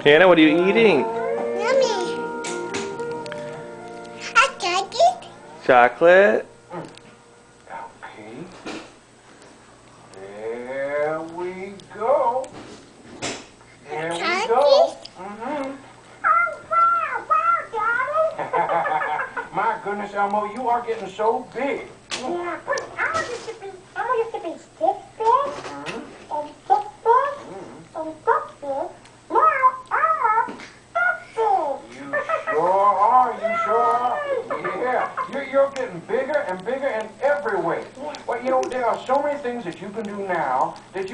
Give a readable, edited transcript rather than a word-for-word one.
Hannah, what are you eating? Yummy. I got it. Chocolate? Okay. There we go. There we go. Oh, wow, Daddy. My goodness, Elmo, you are getting so big. Yeah, but I want it to be this big, and this big, and this big. Now, this big. You sure are. You sure are. Yeah. You're getting bigger and bigger in every way. Well, you know, there are so many things that you can do now that you